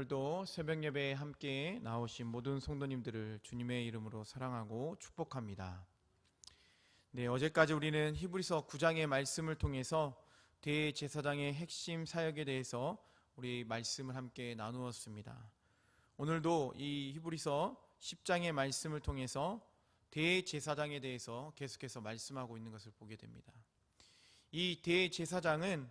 오늘도 새벽 예배에 함께 나오신 모든 성도님들을 주님의 이름으로 사랑하고 축복합니다. 어제까지 우리는 히브리서 9장의 말씀을 통해서 대제사장의 핵심 사역에 대해서 우리 말씀을 함께 나누었습니다. 오늘도 이 히브리서 10장의 말씀을 통해서 대제사장에 대해서 계속해서 말씀하고 있는 것을 보게 됩니다. 이 대제사장은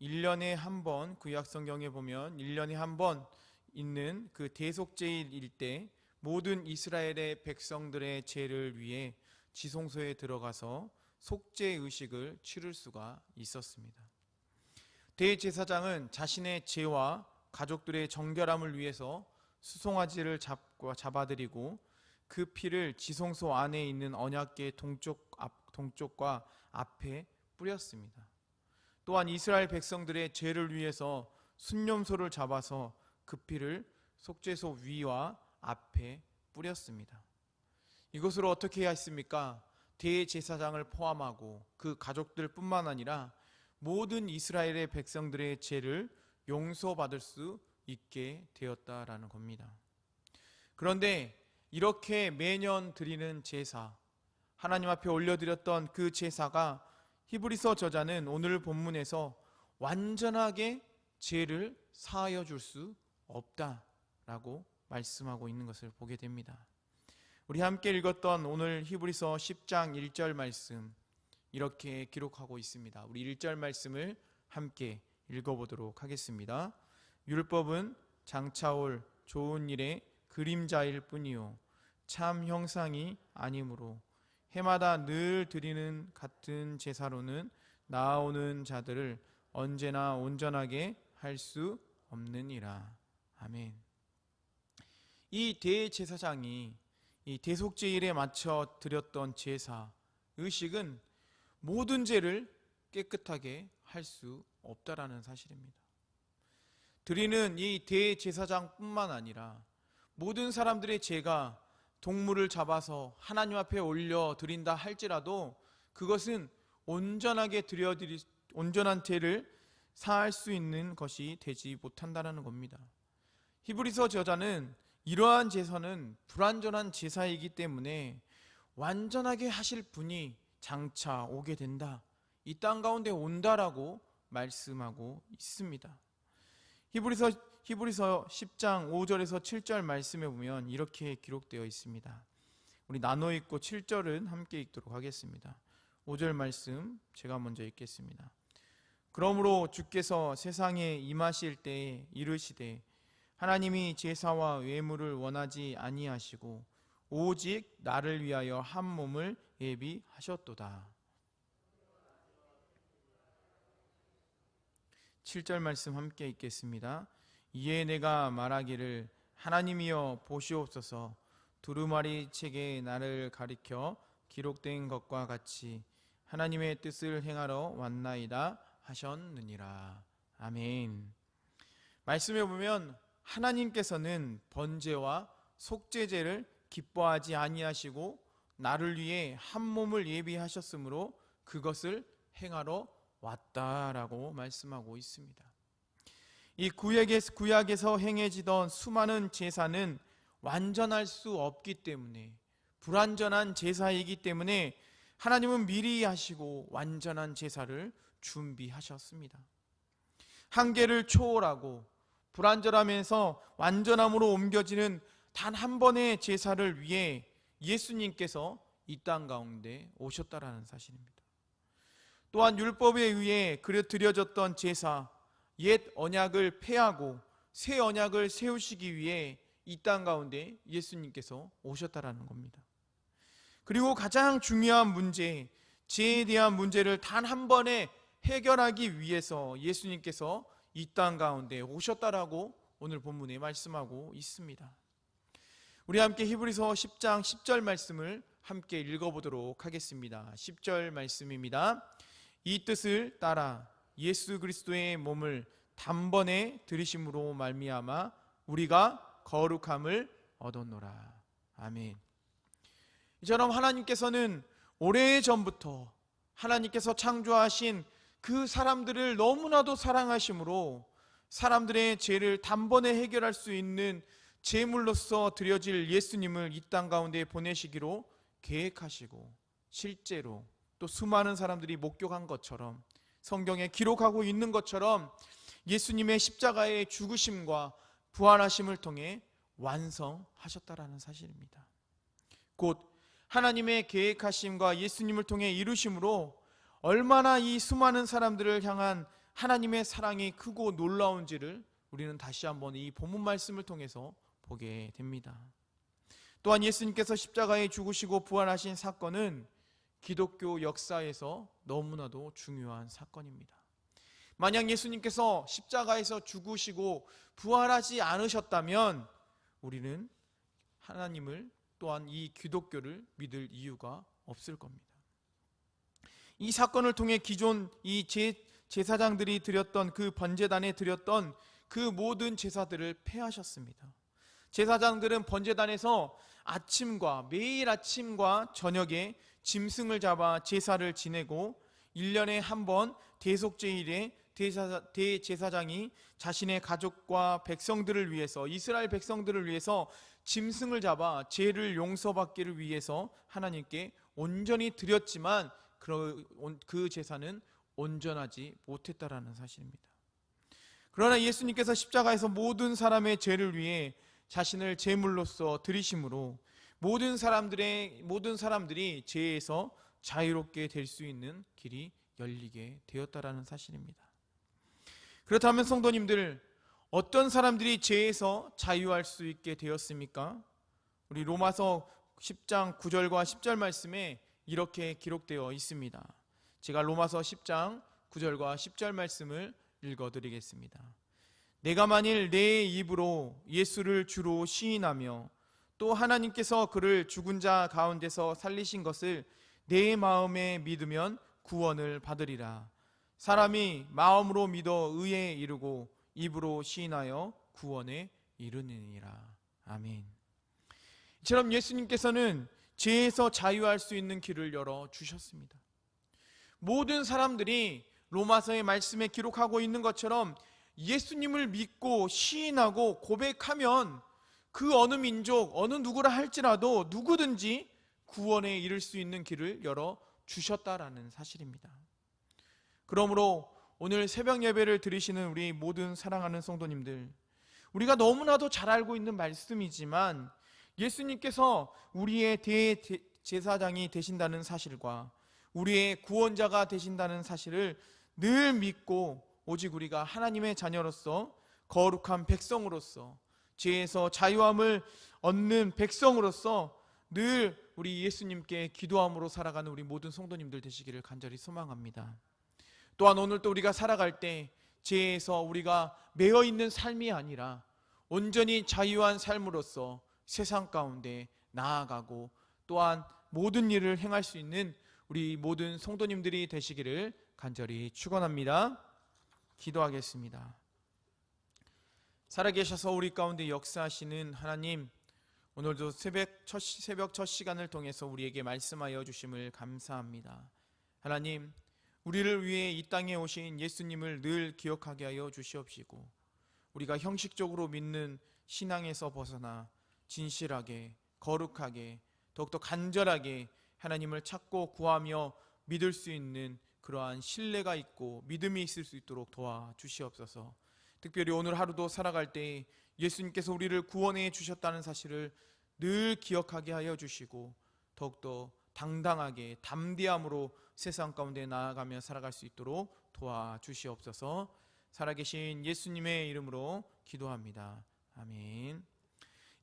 1년에 한 번, 구약성경에 보면 1년에 한 번 있는 그 대속제일일 때 모든 이스라엘의 백성들의 죄를 위해 지성소에 들어가서 속죄 의식을 치를 수가 있었습니다. 대제사장은 자신의 죄와 가족들의 정결함을 위해서 수송아지를 잡아들이고 그 피를 지성소 안에 있는 언약궤 동쪽과 앞에 뿌렸습니다. 또한 이스라엘 백성들의 죄를 위해서 순념소를 잡아서 그 피를 속죄소 위와 앞에 뿌렸습니다. 이것으로 어떻게 해야 했습니까? 대제사장을 포함하고 그 가족들뿐만 아니라 모든 이스라엘의 백성들의 죄를 용서받을 수 있게 되었다라는 겁니다. 그런데 이렇게 매년 드리는 제사, 하나님 앞에 올려드렸던 그 제사가 히브리서 저자는 오늘 본문에서 완전하게 죄를 사하여 줄 수 없다라고 말씀하고 있는 것을 보게 됩니다. 우리 함께 읽었던 오늘 히브리서 10장 1절 말씀 이렇게 기록하고 있습니다. 우리 1절 말씀을 함께 읽어보도록 하겠습니다. 율법은 장차올 좋은 일의 그림자일 뿐이요 참 형상이 아니므로 해마다 늘 드리는 같은 제사로는 나아오는 자들을 언제나 온전하게 할 수 없느니라. 아멘. 이 대제사장이 이 대속제일에 맞춰 드렸던 제사, 의식은 모든 죄를 깨끗하게 할 수 없다라는 사실입니다. 드리는 이 대제사장뿐만 아니라 모든 사람들의 죄가 동물을 잡아서 하나님 앞에 올려 드린다 할지라도 그것은 온전한 죄를 사할 수 있는 것이 되지 못한다는 겁니다. 히브리서 저자는 이러한 제사는 불완전한 제사이기 때문에 완전하게 하실 분이 장차 오게 된다, 이 땅 가운데 온다라고 말씀하고 있습니다. 히브리서 10장 5절에서 7절 말씀에 보면 이렇게 기록되어 있습니다. 우리 나눠 읽고 7절은 함께 읽도록 하겠습니다. 5절 말씀 제가 먼저 읽겠습니다. 그러므로 주께서 세상에 임하실 때에 이르시되 하나님이 제사와 외물을 원하지 아니하시고 오직 나를 위하여 한 몸을 예비하셨도다. 7절 말씀 함께 읽겠습니다. 이에 내가 말하기를 하나님이여 보시옵소서, 두루마리 책에 나를 가리켜 기록된 것과 같이 하나님의 뜻을 행하러 왔나이다 하셨느니라. 아멘. 말씀에 보면 하나님께서는 번제와 속죄제를 기뻐하지 아니하시고 나를 위해 한 몸을 예비하셨으므로 그것을 행하러 왔다라고 말씀하고 있습니다. 이 구약에서 행해지던 수많은 제사는 완전할 수 없기 때문에, 불완전한 제사이기 때문에 하나님은 미리 하시고 완전한 제사를 준비하셨습니다. 한계를 초월하고 불완전함에서 완전함으로 옮겨지는 단 한 번의 제사를 위해 예수님께서 이 땅 가운데 오셨다라는 사실입니다. 또한 율법에 의해 드려졌던 제사, 옛 언약을 폐하고 새 언약을 세우시기 위해 이 땅 가운데 예수님께서 오셨다라는 겁니다. 그리고 가장 중요한 문제, 죄에 대한 문제를 단 한 번에 해결하기 위해서 예수님께서 이 땅 가운데 오셨다라고 오늘 본문에 말씀하고 있습니다. 우리 함께 히브리서 10장 10절 말씀을 함께 읽어보도록 하겠습니다. 10절 말씀입니다. 이 뜻을 따라 예수 그리스도의 몸을 단번에 들이심으로 말미암아 우리가 거룩함을 얻었노라. 아멘. 이처럼 하나님께서는 오래전부터 하나님께서 창조하신 그 사람들을 너무나도 사랑하심으로 사람들의 죄를 단번에 해결할 수 있는 제물로서 드려질 예수님을 이 땅 가운데 보내시기로 계획하시고 실제로 또 수많은 사람들이 목격한 것처럼 성경에 기록하고 있는 것처럼 예수님의 십자가의 죽으심과 부활하심을 통해 완성하셨다라는 사실입니다. 곧 하나님의 계획하심과 예수님을 통해 이루심으로 얼마나 이 수많은 사람들을 향한 하나님의 사랑이 크고 놀라운지를 우리는 다시 한번 이 본문 말씀을 통해서 보게 됩니다. 또한 예수님께서 십자가에 죽으시고 부활하신 사건은 기독교 역사에서 너무나도 중요한 사건입니다. 만약 예수님께서 십자가에서 죽으시고 부활하지 않으셨다면 우리는 하나님을 또한 이 기독교를 믿을 이유가 없을 겁니다. 이 사건을 통해 기존 이 제사장들이 드렸던 그 번제단에 드렸던 그 모든 제사들을 폐하셨습니다. 제사장들은 번제단에서 매일 아침과 저녁에 짐승을 잡아 제사를 지내고 1년에 한 번 대속제일에 대제사장이 자신의 가족과 백성들을 위해서, 이스라엘 백성들을 위해서 짐승을 잡아 죄를 용서받기를 위해서 하나님께 온전히 드렸지만 그 제사는 온전하지 못했다라는 사실입니다. 그러나 예수님께서 십자가에서 모든 사람의 죄를 위해 자신을 제물로서 드리심으로 모든 사람들이 죄에서 자유롭게 될 수 있는 길이 열리게 되었다라는 사실입니다. 그렇다면 성도님들, 어떤 사람들이 죄에서 자유할 수 있게 되었습니까? 우리 로마서 10장 9절과 10절 말씀에 이렇게 기록되어 있습니다. 제가 로마서 10장 9절과 10절 말씀을 읽어드리겠습니다. 내가 만일 내 입으로 예수를 주로 시인하며 또 하나님께서 그를 죽은 자 가운데서 살리신 것을 내 마음에 믿으면 구원을 받으리라. 사람이 마음으로 믿어 의에 이르고 입으로 시인하여 구원에 이르느니라. 아멘. 이처럼 예수님께서는 죄에서 자유할 수 있는 길을 열어주셨습니다. 모든 사람들이 로마서의 말씀에 기록하고 있는 것처럼 예수님을 믿고 시인하고 고백하면 그 어느 민족, 어느 누구라 할지라도 누구든지 구원에 이를 수 있는 길을 열어주셨다라는 사실입니다. 그러므로 오늘 새벽 예배를 드리시는 우리 모든 사랑하는 성도님들, 우리가 너무나도 잘 알고 있는 말씀이지만 예수님께서 우리의 대제사장이 되신다는 사실과 우리의 구원자가 되신다는 사실을 늘 믿고 오직 우리가 하나님의 자녀로서 거룩한 백성으로서 죄에서 자유함을 얻는 백성으로서 늘 우리 예수님께 기도함으로 살아가는 우리 모든 성도님들 되시기를 간절히 소망합니다. 또한 오늘 또 우리가 살아갈 때 죄에서 우리가 매여 있는 삶이 아니라 온전히 자유한 삶으로서 세상 가운데 나아가고 또한 모든 일을 행할 수 있는 우리 모든 성도님들이 되시기를 간절히 축원합니다. 기도하겠습니다. 살아계셔서 우리 가운데 역사하시는 하나님, 오늘도 새벽 첫 시간을 통해서 우리에게 말씀하여 주심을 감사합니다. 하나님, 우리를 위해 이 땅에 오신 예수님을 늘 기억하게 하여 주시옵시고 우리가 형식적으로 믿는 신앙에서 벗어나 진실하게, 거룩하게, 더욱더 간절하게 하나님을 찾고 구하며 믿을 수 있는 그러한 신뢰가 있고 믿음이 있을 수 있도록 도와주시옵소서. 특별히 오늘 하루도 살아갈 때 예수님께서 우리를 구원해 주셨다는 사실을 늘 기억하게 하여 주시고 더욱더 당당하게 담대함으로 세상 가운데 나아가며 살아갈 수 있도록 도와주시옵소서. 살아계신 예수님의 이름으로 기도합니다. 아멘.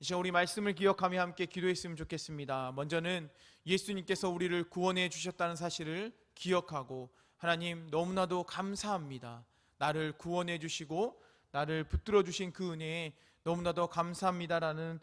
이 시간 우리 말씀을 기억하며 함께 기도했으면 좋겠습니다. 먼저는 예수님께서 우리를 구원해 주셨다는 사실을 기억하고 하나님 너무나도 감사합니다. 나를 구원해 주시고 나를 붙들어 주신 그 은혜에 너무나도 감사합니다라는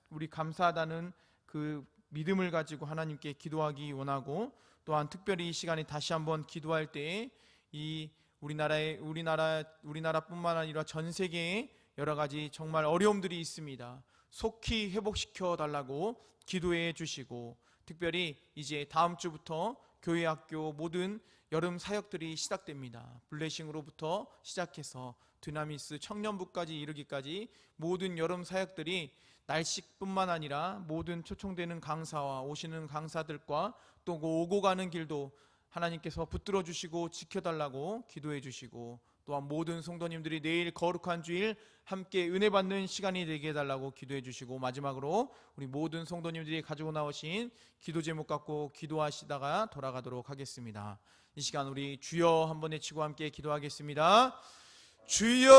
우리 감사하다는 그 믿음을 가지고 하나님께 기도하기 원하고 또한 특별히 이 시간에 다시 한번 기도할 때에 이 우리나라뿐만 아니라 전 세계에 여러 가지 정말 어려움들이 있습니다. 속히 회복시켜 달라고 기도해 주시고 특별히 이제 다음 주부터 교회 학교 모든 여름 사역들이 시작됩니다. 블레싱으로부터 시작해서 드나미스 청년부까지 이르기까지 모든 여름 사역들이 날씨뿐만 아니라 모든 초청되는 강사와 오시는 강사들과 또 오고 가는 길도 하나님께서 붙들어 주시고 지켜달라고 기도해 주시고, 또한 모든 성도님들이 내일 거룩한 주일 함께 은혜 받는 시간이 되게 해달라고 기도해 주시고, 마지막으로 우리 모든 성도님들이 가지고 나오신 기도 제목 갖고 기도하시다가 돌아가도록 하겠습니다. 이 시간 우리 주여 한번 외치고 함께 기도하겠습니다. 주여